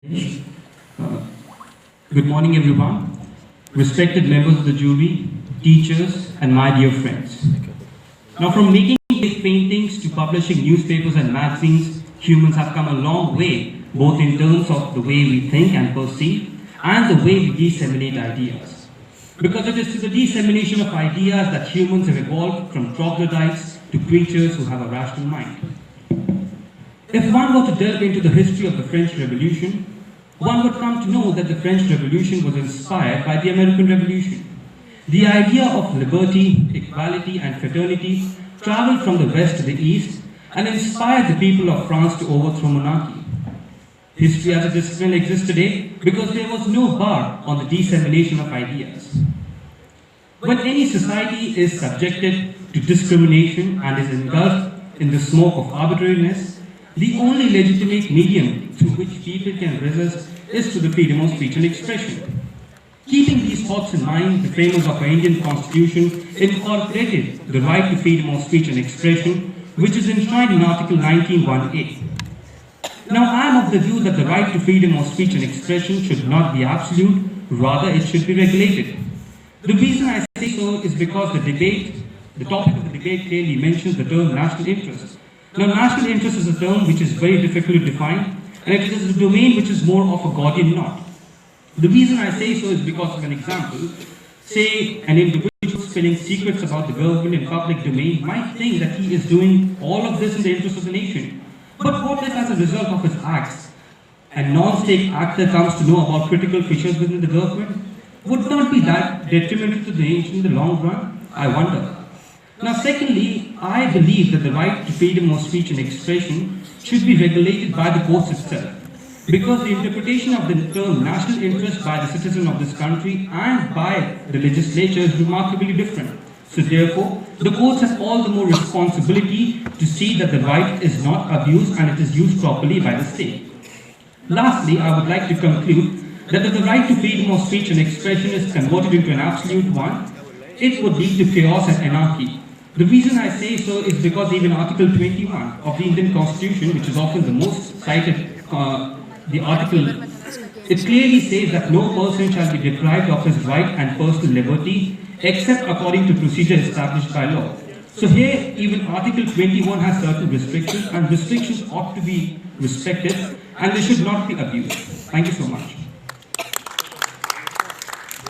Uh, Good morning, everyone. Respected members of the jury, teachers, and my dear friends. Now, from making cave paintings to publishing newspapers and magazines, humans have come a long way, both in terms of the way we think and perceive, and the way we disseminate ideas. Because it is to the dissemination of ideas that humans have evolved from troglodytes to creatures who have a rational mind. If one were to delve into the history of the French Revolution, one would come to know that the French Revolution was inspired by the American Revolution. The idea of liberty, equality, and fraternity traveled from the west to the east and inspired the people of France to overthrow monarchy. History as a discipline exists today because there was no bar on the dissemination of ideas. When any society is subjected to discrimination and is engulfed in the smoke of arbitrariness, the only legitimate medium through which people can resist is through the freedom of speech and expression. Keeping these thoughts in mind, the framers of our Indian Constitution incorporated the right to freedom of speech and expression, which is enshrined in Article 19(1)(a). Now, I am of the view that the right to freedom of speech and expression should not be absolute, rather it should be regulated. The reason I say so is because the topic of the debate clearly mentions the term national interest. Now, national interest is a term which is very difficult to define, and it is a domain which is more of a Gordian knot. The reason I say so is because of an example. Say, an individual spilling secrets about the government in public domain might think that he is doing all of this in the interest of the nation. But what if, as a result of his acts, a non-state actor comes to know about critical fissures within the government? Would not be that detrimental to the nation in the long run? I wonder. Now, secondly, I believe that the right to freedom of speech and expression should be regulated by the courts itself, because the interpretation of the term national interest by the citizen of this country and by the legislature is remarkably different. So therefore, the courts have all the more responsibility to see that the right is not abused and it is used properly by the state. Lastly, I would like to conclude that if the right to freedom of speech and expression is converted into an absolute one, it would lead to chaos and anarchy. The reason I say so is because even Article 21 of the Indian Constitution, which is often the most cited the article, it clearly says that no person shall be deprived of his right and personal liberty except according to procedure established by law. So here, even Article 21 has certain restrictions, and restrictions ought to be respected and they should not be abused. Thank you so much.